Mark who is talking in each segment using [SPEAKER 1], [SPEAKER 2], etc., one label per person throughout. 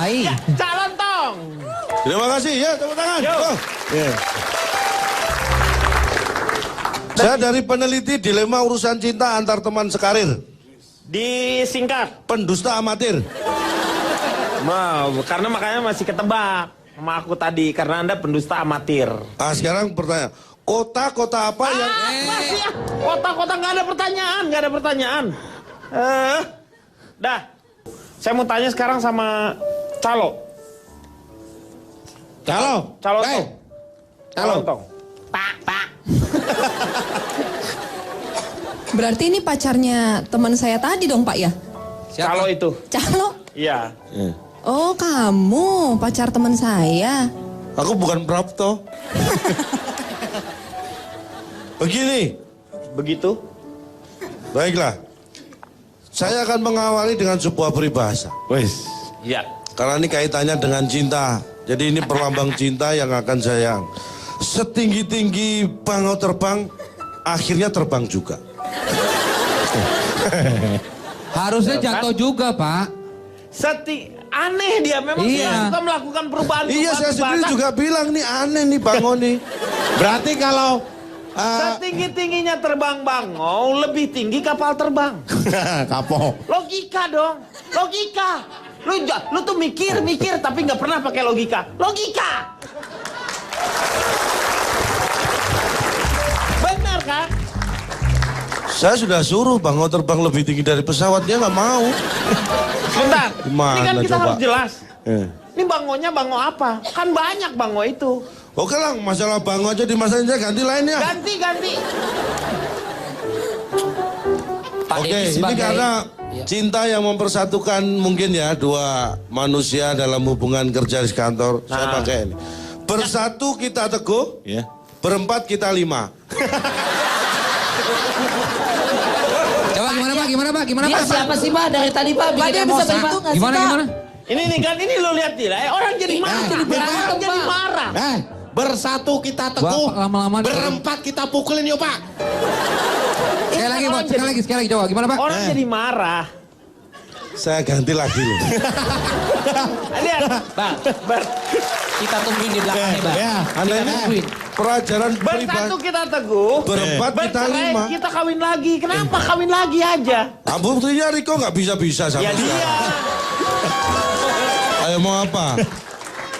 [SPEAKER 1] Hai.
[SPEAKER 2] Ya, calon tong.
[SPEAKER 3] Terima kasih ya, tepuk tangan.
[SPEAKER 2] Yo.
[SPEAKER 3] Oh. Yeah. Saya dari peneliti dilema urusan cinta antar teman sekarir.
[SPEAKER 2] Disingkat.
[SPEAKER 3] Pendusta amatir.
[SPEAKER 2] Karena makanya masih ketebak sama aku tadi karena Anda pendusta amatir.
[SPEAKER 3] Ah, sekarang pertanyaan. Kota-kota apa yang...
[SPEAKER 2] Masih ya. Kota-kota nggak ada pertanyaan, nggak ada pertanyaan. Dah. Saya mau tanya sekarang sama Calo.
[SPEAKER 3] Calo.
[SPEAKER 2] Calo
[SPEAKER 3] Hey.
[SPEAKER 2] tong. Calo tong. Pak.
[SPEAKER 4] Berarti ini pacarnya teman saya tadi dong Pak ya?
[SPEAKER 2] Calo itu.
[SPEAKER 4] Calo?
[SPEAKER 2] Iya.
[SPEAKER 4] Oh kamu pacar teman saya.
[SPEAKER 3] Aku bukan Prapto. Begini.
[SPEAKER 2] Begitu?
[SPEAKER 3] Baiklah. Saya akan mengawali dengan sebuah peribahasa.
[SPEAKER 2] Wes. Iya.
[SPEAKER 3] Karena ini kaitannya dengan cinta. Jadi ini perlambang cinta yang akan saya... Setinggi-tinggi bangau terbang, akhirnya terbang juga.
[SPEAKER 1] Harusnya jatuh juga, Pak.
[SPEAKER 2] Aneh dia, memang dia suka melakukan perubahan.
[SPEAKER 3] Iya, saya sendiri juga bilang nih aneh nih bangau nih. Berarti kalau...
[SPEAKER 2] Setinggi-tingginya terbang bangau, lebih tinggi kapal terbang.
[SPEAKER 3] Kapal.
[SPEAKER 2] Logika dong, logika. Lu tuh mikir tapi nggak pernah pakai logika. Logika. Benar kan?
[SPEAKER 3] Saya sudah suruh bangau terbang lebih tinggi dari pesawat, dia nggak mau.
[SPEAKER 2] Sebentar,
[SPEAKER 3] Gimana
[SPEAKER 2] ini kan kita
[SPEAKER 3] coba?
[SPEAKER 2] harus jelas.
[SPEAKER 3] Eh.
[SPEAKER 2] Ini bangonya bango apa? Kan banyak bango itu.
[SPEAKER 3] Oke lah, masalah bangau aja dimasain aja, ganti lainnya.
[SPEAKER 2] Ganti.
[SPEAKER 3] Oke, ini karena cinta yang mempersatukan mungkin ya dua manusia dalam hubungan kerja di kantor. Saya pakai ini. Bersatu kita teguh, berempat kita lima.
[SPEAKER 1] Coba gimana Pak?
[SPEAKER 5] Dia siapa sih Pak dari tadi Pak? Bikin emosi Pak.
[SPEAKER 1] Gimana?
[SPEAKER 2] Ini kan lo lihat dia. Orang jadi marah, orang jadi marah.
[SPEAKER 6] Bersatu kita teguh,
[SPEAKER 1] lama-lama
[SPEAKER 6] berempat kita pukulin yuk Pak.
[SPEAKER 1] Sekali lagi coba gimana Pak?
[SPEAKER 2] Orang jadi marah.
[SPEAKER 3] Saya ganti lagi loh.
[SPEAKER 2] Lihat,
[SPEAKER 5] Bang, kita tungguin di belakangnya Bang.
[SPEAKER 3] Ya, aneh pelajaran
[SPEAKER 2] bersatu kita teguh,
[SPEAKER 3] berempat kita lima.
[SPEAKER 2] Kita kawin lagi. Kenapa kawin lagi aja?
[SPEAKER 3] Buktinya Riko nggak bisa-bisa sama
[SPEAKER 2] Ya dia.
[SPEAKER 3] sekarang. Ayo mau apa?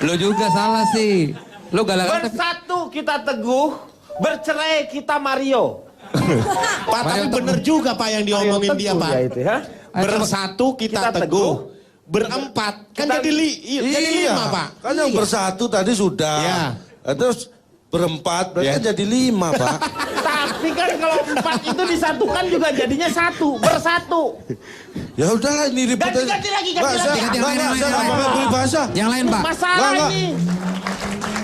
[SPEAKER 1] Lo juga salah sih. Lo galak.
[SPEAKER 2] Bersatu kita teguh, bercerai kita Mario.
[SPEAKER 6] Pak, tapi bener juga Pak yang diomongin dia Pak.
[SPEAKER 2] Ya itu, ha?
[SPEAKER 6] Bersatu kita teguh, berempat kan jadi lima Pak.
[SPEAKER 3] Kan yang bersatu tadi sudah.
[SPEAKER 6] Iya.
[SPEAKER 3] Terus berempat berarti kan jadi lima Pak.
[SPEAKER 2] Tapi kan kalau empat itu disatukan juga jadinya satu, bersatu.
[SPEAKER 3] Ya udahlah ini ribut aja.
[SPEAKER 2] Ganti lagi.
[SPEAKER 3] Saya nggak pakai peribahasa.
[SPEAKER 1] Yang lain Pak.
[SPEAKER 2] Masalah
[SPEAKER 3] Nggak.
[SPEAKER 2] ini.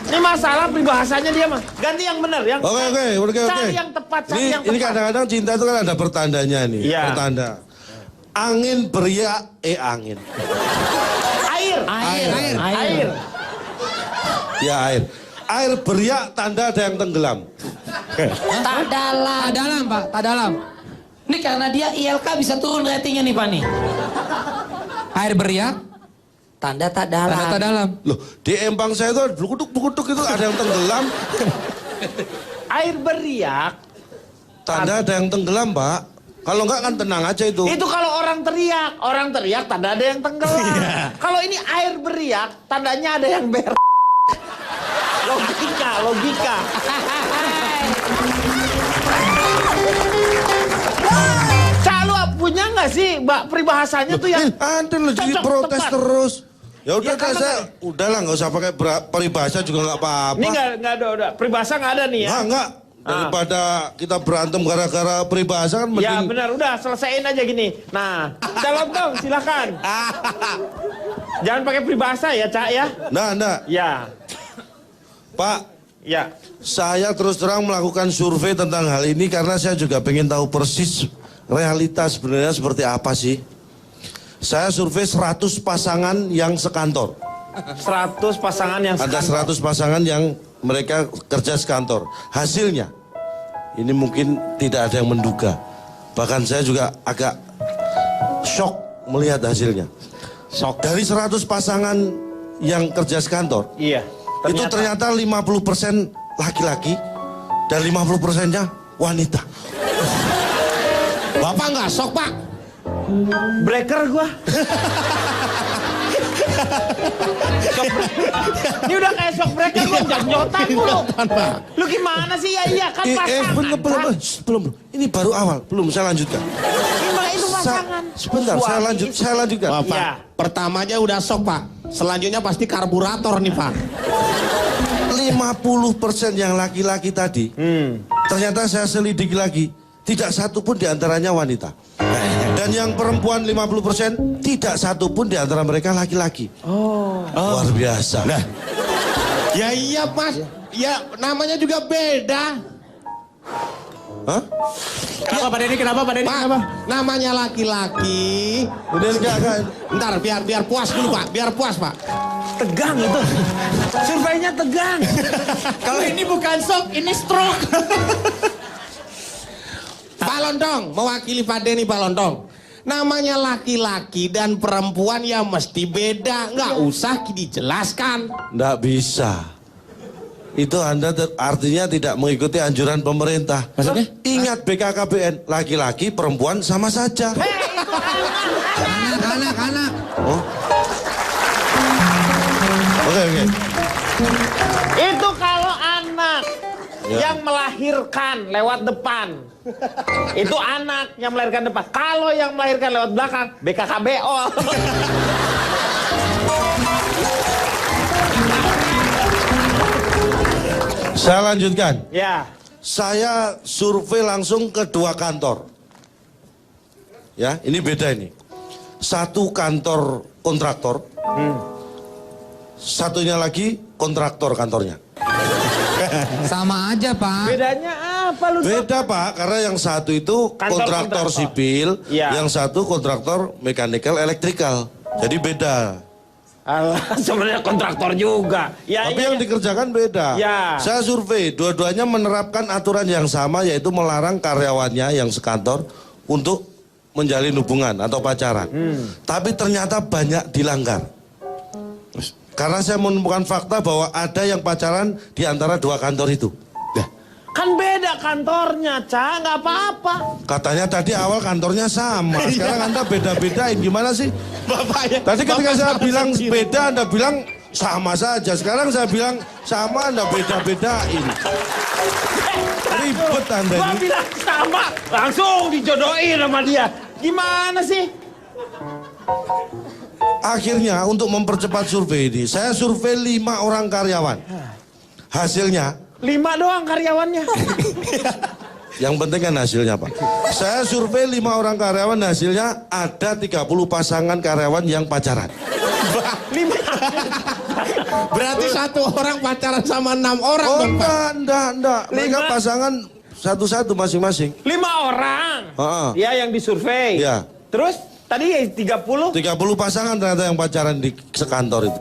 [SPEAKER 2] Ini masalah peribahasanya dia mah. Ganti yang benar, yang
[SPEAKER 3] Oke.
[SPEAKER 2] cari yang tepat, cari yang tepat.
[SPEAKER 3] Ini kadang-kadang cinta itu kan ada pertandanya nih.
[SPEAKER 2] Iya.
[SPEAKER 3] Pertanda. Angin beriak, angin.
[SPEAKER 2] Air.
[SPEAKER 3] Ya air. Air beriak tanda ada yang tenggelam.
[SPEAKER 5] Tak dalam.
[SPEAKER 1] Tak dalam Pak, tak dalam.
[SPEAKER 5] Ini karena dia ILK bisa turun ratingnya nih Pak nih.
[SPEAKER 1] Air beriak,
[SPEAKER 5] Tanda tak dalam.
[SPEAKER 1] tanda tak dalam.
[SPEAKER 3] Loh, di empang saya itu bukuduk itu ada yang tenggelam.
[SPEAKER 2] Air beriak.
[SPEAKER 3] Tanda ada yang tenggelam, Pak. Kalau enggak kan tenang aja itu.
[SPEAKER 2] Itu kalau orang teriak tanda ada yang tenggelam. Kalau ini air beriak, tandanya ada yang logika. Calo punya nggak sih, Mbak, peribahasanya tuh yang
[SPEAKER 3] Ada loh jadi
[SPEAKER 2] cocok,
[SPEAKER 3] protes
[SPEAKER 2] tepat.
[SPEAKER 3] terus. Ya udah
[SPEAKER 2] Ya, karena
[SPEAKER 3] saya udahlah nggak usah pakai peribahasa juga nggak apa-apa.
[SPEAKER 2] Ini nggak ada, peribahasa nggak ada nih ya?
[SPEAKER 3] Enggak. Daripada kita berantem gara-gara peribahasa kan mending.
[SPEAKER 2] Ya benar, udah selesaiin aja gini. Nah, calon dong, silakan. Jangan pakai peribahasa ya, Cak ya.
[SPEAKER 3] Nah.
[SPEAKER 2] Ya,
[SPEAKER 3] Pak,
[SPEAKER 2] ya.
[SPEAKER 3] saya terus terang melakukan survei tentang hal ini karena saya juga pengen tahu persis realitas sebenarnya seperti apa sih. Saya survei 100 pasangan yang sekantor.
[SPEAKER 2] 100 pasangan yang
[SPEAKER 3] Ada 100 pasangan yang mereka kerja sekantor. Hasilnya, ini mungkin tidak ada yang menduga. Bahkan saya juga agak shock melihat hasilnya. Sok. Dari 100 pasangan yang kerja sekantor,
[SPEAKER 2] Iya.
[SPEAKER 3] itu ternyata 50% laki-laki dan 50%-nya wanita.
[SPEAKER 6] Bapak nggak sok, Pak?
[SPEAKER 2] Breaker gua. Ini udah kayak shock breaker gua, jam-jotan mulu. Lu gimana sih? Ya iya kan pasangan.
[SPEAKER 3] Belum. Ini baru awal, belum saya lanjutkan.
[SPEAKER 2] Gimana itu pasangan?
[SPEAKER 3] Sebentar, saya lanjutkan.
[SPEAKER 6] Bapak,
[SPEAKER 2] Ya.
[SPEAKER 6] pertamanya udah sok, Pak. Selanjutnya pasti karburator nih, Pak.
[SPEAKER 3] 50% yang laki-laki tadi, ternyata saya selidiki lagi, tidak satu pun diantaranya wanita. Dan yang perempuan 50%, tidak satu pun diantara mereka laki-laki. Luar biasa.
[SPEAKER 6] Nah, ya iya, Mas. Ya namanya juga beda.
[SPEAKER 3] Hah?
[SPEAKER 2] Kenapa Pak Denny? Kenapa Pak Denny?
[SPEAKER 6] Pak,
[SPEAKER 2] Kenapa?
[SPEAKER 6] namanya laki-laki.
[SPEAKER 3] Udah enggak.
[SPEAKER 6] Ntar biar puas dulu, Pak. Biar puas, Pak.
[SPEAKER 2] Tegang itu. Surveinya tegang.
[SPEAKER 5] Kalau ini bukan shock, ini stroke.
[SPEAKER 6] Pak Lontong, mewakili Pak Denny, Pak Lontong. Namanya laki-laki dan perempuan ya mesti beda. Nggak usah dijelaskan.
[SPEAKER 3] Nggak bisa. Itu Anda artinya tidak mengikuti anjuran pemerintah.
[SPEAKER 6] Maksudnya?
[SPEAKER 3] Ingat BKKBN, laki-laki, perempuan sama saja.
[SPEAKER 1] Anak.
[SPEAKER 3] Oh. Oke.
[SPEAKER 2] Itu kalau anak
[SPEAKER 3] Ya.
[SPEAKER 2] yang melahirkan lewat depan. Itu anak yang melahirkan depan. Kalau yang melahirkan lewat belakang, BKKBO.
[SPEAKER 3] Saya lanjutkan.
[SPEAKER 2] Ya.
[SPEAKER 3] Saya survei langsung ke 2 kantor. Ya, ini beda ini. Satu kantor kontraktor. Satunya lagi kontraktor kantornya.
[SPEAKER 1] Sama aja, Pak.
[SPEAKER 2] Bedanya apa lu? Dok?
[SPEAKER 3] Beda Pak, karena yang satu itu kontraktor sipil,
[SPEAKER 2] Iya.
[SPEAKER 3] yang satu kontraktor mechanical electrical. Jadi beda.
[SPEAKER 2] Alah, sebenarnya kontraktor juga. Ya,
[SPEAKER 3] Tapi
[SPEAKER 2] iya,
[SPEAKER 3] yang
[SPEAKER 2] iya.
[SPEAKER 3] dikerjakan beda.
[SPEAKER 2] Ya.
[SPEAKER 3] Saya survei, dua-duanya menerapkan aturan yang sama, yaitu melarang karyawannya yang sekantor untuk menjalin hubungan atau pacaran. Tapi ternyata banyak dilanggar. Karena saya menemukan fakta bahwa ada yang pacaran di antara 2 kantor itu.
[SPEAKER 2] Kan beda kantornya, Ca, nggak apa-apa.
[SPEAKER 3] Katanya tadi awal kantornya sama, sekarang Anda beda-bedain, gimana sih?
[SPEAKER 6] Bapak ya.
[SPEAKER 3] Tadi ketika
[SPEAKER 6] Bapak
[SPEAKER 3] saya
[SPEAKER 6] salah
[SPEAKER 3] bilang
[SPEAKER 6] sendiri.
[SPEAKER 3] beda, Anda bilang sama saja. Sekarang saya bilang sama, Anda beda-bedain. Ribet Anda
[SPEAKER 2] Gua
[SPEAKER 3] ini.
[SPEAKER 2] bilang sama, langsung dijodohin sama dia. Gimana sih?
[SPEAKER 3] Akhirnya untuk mempercepat survei ini, saya survei 5 orang karyawan. Hasilnya,
[SPEAKER 2] 5 doang karyawannya.
[SPEAKER 3] yang penting kan hasilnya Pak. Saya survei 5 orang karyawan, hasilnya ada 30 pasangan karyawan yang pacaran.
[SPEAKER 2] 5.
[SPEAKER 6] Berarti satu orang pacaran sama 6 orang
[SPEAKER 3] Oh
[SPEAKER 6] dong, Pak.
[SPEAKER 3] enggak. Mereka
[SPEAKER 2] 5.
[SPEAKER 3] pasangan satu-satu masing-masing.
[SPEAKER 2] 5 orang.
[SPEAKER 3] Heeh.
[SPEAKER 2] Ya yang disurvei.
[SPEAKER 3] Iya.
[SPEAKER 2] Terus tadi 30.
[SPEAKER 3] 30 pasangan ternyata yang pacaran di sekantor itu.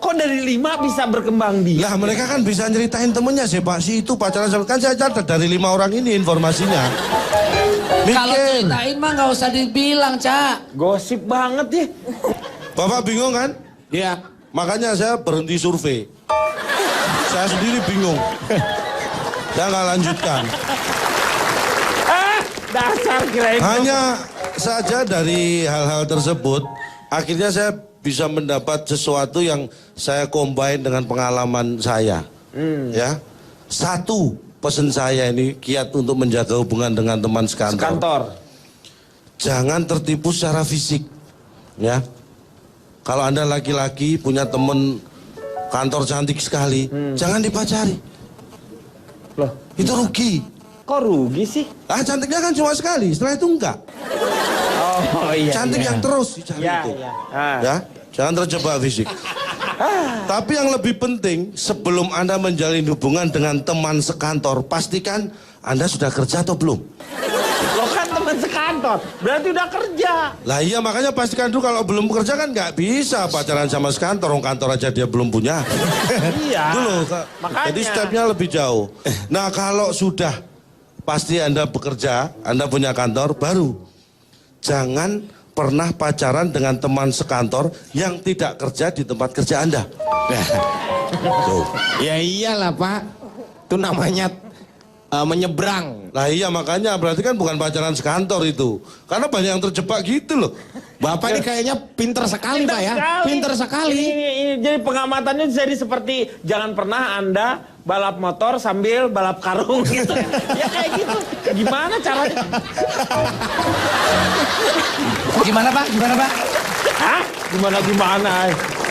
[SPEAKER 2] Kok dari 5 bisa berkembang dia?
[SPEAKER 3] Lah mereka kan bisa nyeritain temennya sih Pak, si itu pacaran sama, kan saya catat dari 5 orang ini informasinya.
[SPEAKER 5] Kalau
[SPEAKER 3] Mikir.
[SPEAKER 5] ceritain mah nggak usah dibilang, Cak.
[SPEAKER 2] Gosip banget ya.
[SPEAKER 3] Bapak bingung kan?
[SPEAKER 6] Iya.
[SPEAKER 3] Makanya saya berhenti survei. Saya sendiri bingung. Saya nggak lanjutkan.
[SPEAKER 2] Dasar kirain.
[SPEAKER 3] Hanya saja dari hal-hal tersebut, akhirnya saya bisa mendapat sesuatu yang saya combine dengan pengalaman saya. Ya, satu pesan saya ini kiat untuk menjaga hubungan dengan teman sekantor.
[SPEAKER 2] Kantor.
[SPEAKER 3] Jangan tertipu secara fisik, ya. Kalau Anda laki-laki punya teman kantor cantik sekali, jangan dipacari.
[SPEAKER 2] Loh,
[SPEAKER 3] Itu rugi.
[SPEAKER 2] kok rugi sih?
[SPEAKER 3] Ah, cantiknya kan cuma sekali, setelah itu enggak.
[SPEAKER 2] Oh iya.
[SPEAKER 3] Cantik
[SPEAKER 2] iya.
[SPEAKER 3] yang terus dicari
[SPEAKER 2] Iya,
[SPEAKER 3] itu.
[SPEAKER 2] iya. Ah.
[SPEAKER 3] Ya, jangan terjebak fisik. Tapi yang lebih penting, sebelum Anda menjalin hubungan dengan teman sekantor, pastikan Anda sudah kerja atau belum.
[SPEAKER 2] Lo kan teman sekantor, berarti udah kerja.
[SPEAKER 3] Lah iya, makanya pastikan dulu kalau belum kerja kan nggak bisa pacaran sama sekantor, orang kantor aja dia belum punya.
[SPEAKER 2] Iya.
[SPEAKER 3] Dulu,
[SPEAKER 2] Makanya.
[SPEAKER 3] jadi stepnya lebih jauh. Nah kalau sudah pasti Anda bekerja, Anda punya kantor, baru jangan pernah pacaran dengan teman sekantor yang tidak kerja di tempat kerja Anda? Tuh.
[SPEAKER 6] Ya iyalah Pak, itu namanya menyeberang.
[SPEAKER 3] Nah iya makanya berarti kan bukan pacaran sekantor itu. Karena banyak yang terjebak gitu loh.
[SPEAKER 6] Bapak ini kayaknya pinter sekali Pak ya. Pinter sekali.
[SPEAKER 2] Ini jadi pengamatannya jadi seperti jangan pernah Anda balap motor sambil balap karung gitu. Ya kayak gitu. Gimana caranya?
[SPEAKER 5] Gimana Pak? Gimana Pak?
[SPEAKER 2] Hah? Gimana?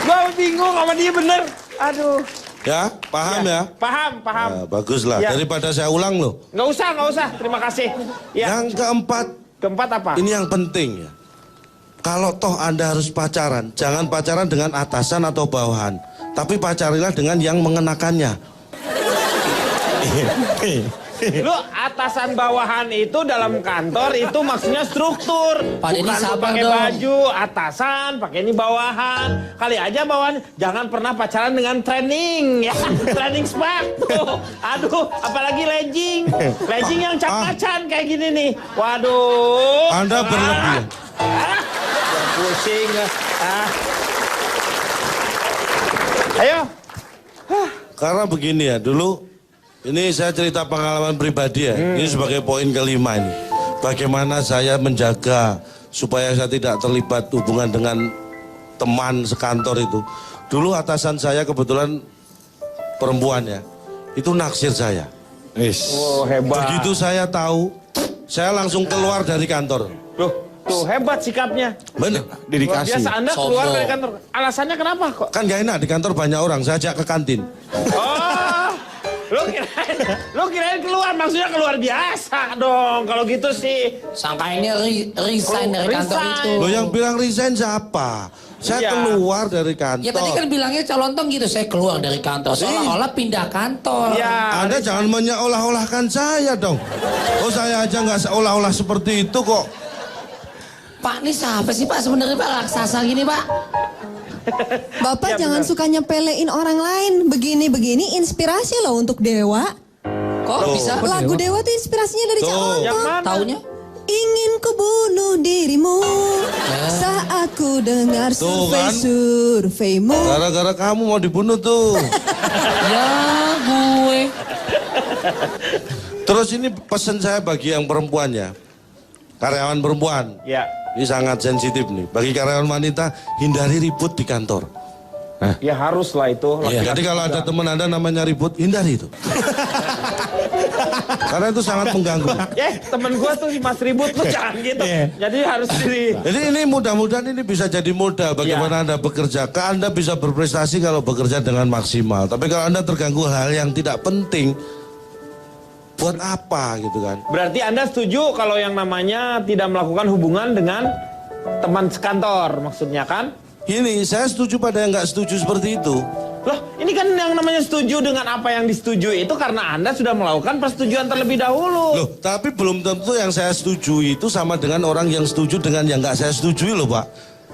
[SPEAKER 2] Gua bingung sama dia bener. Aduh.
[SPEAKER 3] Ya, paham ya?
[SPEAKER 2] Paham.
[SPEAKER 3] Nah, bagus lah,
[SPEAKER 2] Ya.
[SPEAKER 3] daripada saya ulang loh.
[SPEAKER 2] Nggak usah. Terima kasih. Ya.
[SPEAKER 3] Yang
[SPEAKER 2] Keempat apa?
[SPEAKER 3] ini yang penting ya. Kalau toh Anda harus pacaran, jangan pacaran dengan atasan atau bawahan. Tapi pacarilah dengan yang mengenakannya.
[SPEAKER 2] Lu atasan bawahan itu dalam kantor itu maksudnya struktur.
[SPEAKER 5] Pak Denny,
[SPEAKER 2] Bukan lu
[SPEAKER 5] sabar
[SPEAKER 2] pakai
[SPEAKER 5] dong.
[SPEAKER 2] baju atasan, pakai ini bawahan. Kali aja bawahan jangan pernah pacaran dengan training ya. Training sepatu. Aduh, apalagi legging. Legging yang cap-cacan kayak gini nih. Waduh.
[SPEAKER 3] Anda berlebihan.
[SPEAKER 2] Pusing. Ayo.
[SPEAKER 3] Karena begini ya, dulu ini saya cerita pengalaman pribadi ya. Ini sebagai poin kelima ini. Bagaimana saya menjaga supaya saya tidak terlibat hubungan dengan teman sekantor itu. Dulu atasan saya kebetulan perempuan ya. Itu naksir saya.
[SPEAKER 2] Oh, hebat.
[SPEAKER 3] Begitu saya tahu, saya langsung keluar dari kantor.
[SPEAKER 2] Tuh hebat sikapnya.
[SPEAKER 3] Benar.
[SPEAKER 2] Luar biasa Anda keluar
[SPEAKER 5] Sombong.
[SPEAKER 2] dari kantor. Alasannya kenapa kok?
[SPEAKER 3] Kan gak enak di kantor banyak orang, saya ajak ke kantin.
[SPEAKER 2] Oh, lu kirain keluar, maksudnya keluar biasa dong. Kalau gitu sih.
[SPEAKER 5] Sangkainnya resign dari kantor
[SPEAKER 2] Resign.
[SPEAKER 5] itu.
[SPEAKER 3] Loh yang bilang resign siapa? Saya
[SPEAKER 2] Iya.
[SPEAKER 3] keluar dari kantor.
[SPEAKER 5] Ya tadi kan bilangnya calontong gitu, saya keluar dari kantor. Seolah-olah pindah kantor.
[SPEAKER 2] Ya.
[SPEAKER 3] Anda jangan menyeolah-olahkan saya dong. Oh saya aja nggak seolah-olah seperti itu kok.
[SPEAKER 5] Pak, ini siapa sih Pak sebenarnya Pak raksasa gini Pak?
[SPEAKER 4] Bapak
[SPEAKER 2] Ya,
[SPEAKER 4] jangan
[SPEAKER 2] benar.
[SPEAKER 4] suka nyepelein orang lain. Begini-begini inspirasi loh untuk Dewa.
[SPEAKER 5] Kok bisa?
[SPEAKER 4] Lagu Dewa tuh inspirasinya dari Cak
[SPEAKER 3] Tuh.
[SPEAKER 2] Yang
[SPEAKER 4] Lontong.
[SPEAKER 2] mana?
[SPEAKER 5] Taunya?
[SPEAKER 4] Ingin ku bunuh dirimu saat aku dengar
[SPEAKER 3] Tuh, kan?
[SPEAKER 4] surveimu.
[SPEAKER 3] Gara-gara kamu mau dibunuh tuh.
[SPEAKER 5] Ya gue.
[SPEAKER 3] Terus ini pesan saya bagi yang perempuan ya. Karyawan perempuan.
[SPEAKER 2] Ya.
[SPEAKER 3] Ini sangat sensitif nih. Bagi karyawan wanita, hindari ribut di kantor.
[SPEAKER 2] Ya harus lah itu.
[SPEAKER 3] Jadi kalau ada teman Anda namanya ribut, hindari itu. Karena itu sangat mengganggu.
[SPEAKER 2] Temen gua tuh si Mas Ribut tuh jangan gitu. Jadi harus di.
[SPEAKER 3] Jadi ini mudah-mudahan ini bisa jadi modal bagaimana Anda bekerja. Anda bisa berprestasi kalau bekerja dengan maksimal. Tapi kalau Anda terganggu hal yang tidak penting, buat apa gitu kan?
[SPEAKER 2] Berarti Anda setuju kalau yang namanya tidak melakukan hubungan dengan teman sekantor maksudnya kan?
[SPEAKER 3] Ini saya setuju pada yang nggak setuju seperti itu.
[SPEAKER 2] Loh, ini kan yang namanya setuju dengan apa yang disetujui itu karena Anda sudah melakukan persetujuan terlebih dahulu.
[SPEAKER 3] Loh, tapi belum tentu yang saya setuju itu sama dengan orang yang setuju dengan yang nggak saya setujui loh Pak.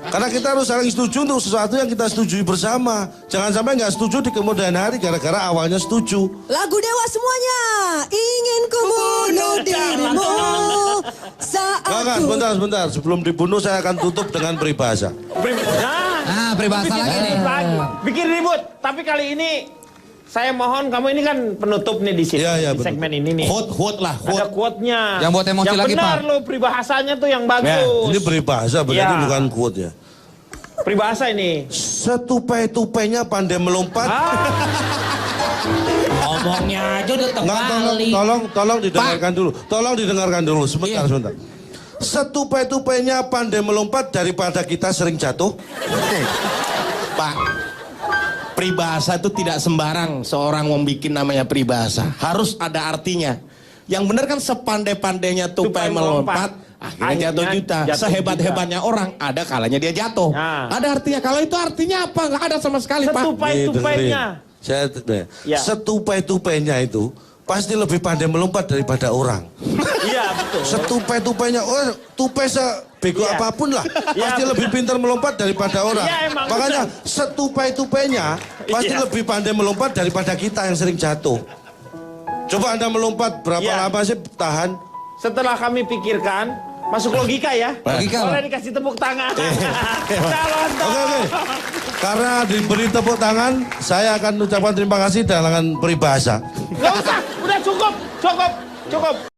[SPEAKER 3] Karena kita harus saling setuju untuk sesuatu yang kita setujui bersama. Jangan sampai nggak setuju di kemudian hari gara-gara awalnya setuju.
[SPEAKER 4] Lagu Dewa semuanya. Ingin ku bunuh dirimu saat
[SPEAKER 3] Enggak,
[SPEAKER 4] aku.
[SPEAKER 3] sebentar. Sebelum dibunuh saya akan tutup dengan peribahasa.
[SPEAKER 1] Ah, peribahasa
[SPEAKER 2] bikin
[SPEAKER 1] lagi nih.
[SPEAKER 2] ribut lagi. Bikin ribut. Tapi kali ini saya mohon kamu ini kan penutup nih di sini
[SPEAKER 3] Iya,
[SPEAKER 2] di
[SPEAKER 3] betul.
[SPEAKER 2] segmen ini nih.
[SPEAKER 6] Quote lah,
[SPEAKER 2] Ada quote-nya.
[SPEAKER 1] Yang buat emosi
[SPEAKER 2] yang
[SPEAKER 1] lagi,
[SPEAKER 2] benar
[SPEAKER 1] Pak.
[SPEAKER 2] lo peribahasanya tuh yang bagus.
[SPEAKER 3] Ini peribahasa berarti
[SPEAKER 2] Ya.
[SPEAKER 3] bukan quote ya.
[SPEAKER 2] Peribahasa ini.
[SPEAKER 3] Setupai-tupainya pandai melompat.
[SPEAKER 5] Ngomongnya aja udah
[SPEAKER 3] Enggak,
[SPEAKER 5] terbalik.
[SPEAKER 3] tolong didengarkan dulu. Tolong didengarkan dulu sebentar. Setupai-tupainya pandai melompat daripada kita sering jatuh.
[SPEAKER 6] Pak, peribahasa itu tidak sembarang seorang membuat namanya peribahasa. Harus ada artinya. Yang benar kan sepandai-pandainya tupai
[SPEAKER 2] Tupai
[SPEAKER 6] melompat,
[SPEAKER 2] melompat,
[SPEAKER 6] akhirnya jatuh juta.
[SPEAKER 2] jatuh
[SPEAKER 6] Sehebat-hebatnya orang, ada kalanya dia jatuh.
[SPEAKER 2] Nah.
[SPEAKER 6] Ada artinya. Kalau itu artinya apa? Nggak ada sama sekali, Pak.
[SPEAKER 2] Setupai-tupainya.
[SPEAKER 3] Ya. Setupai-tupainya itu pasti lebih pandai melompat daripada orang.
[SPEAKER 2] Iya, betul.
[SPEAKER 3] Setupai-tupainya, tupai sebego
[SPEAKER 2] Iya.
[SPEAKER 3] apapun lah,
[SPEAKER 2] Iya,
[SPEAKER 3] pasti
[SPEAKER 2] betul.
[SPEAKER 3] lebih pintar melompat daripada orang.
[SPEAKER 2] Iya, emang
[SPEAKER 3] Makanya
[SPEAKER 2] betul.
[SPEAKER 3] setupai-tupainya pasti
[SPEAKER 2] Iya.
[SPEAKER 3] lebih pandai melompat daripada kita yang sering jatuh. Coba Anda melompat berapa
[SPEAKER 2] Iya.
[SPEAKER 3] lama sih tahan?
[SPEAKER 2] Setelah kami pikirkan, Masuk logika ya.
[SPEAKER 1] Logika,
[SPEAKER 2] Boleh
[SPEAKER 1] Pak.
[SPEAKER 2] dikasih tepuk tangan. Calon
[SPEAKER 3] Oke. Karena diberi tepuk tangan, saya akan ucapkan terima kasih dengan peribahasa.
[SPEAKER 2] Gak usah, udah cukup.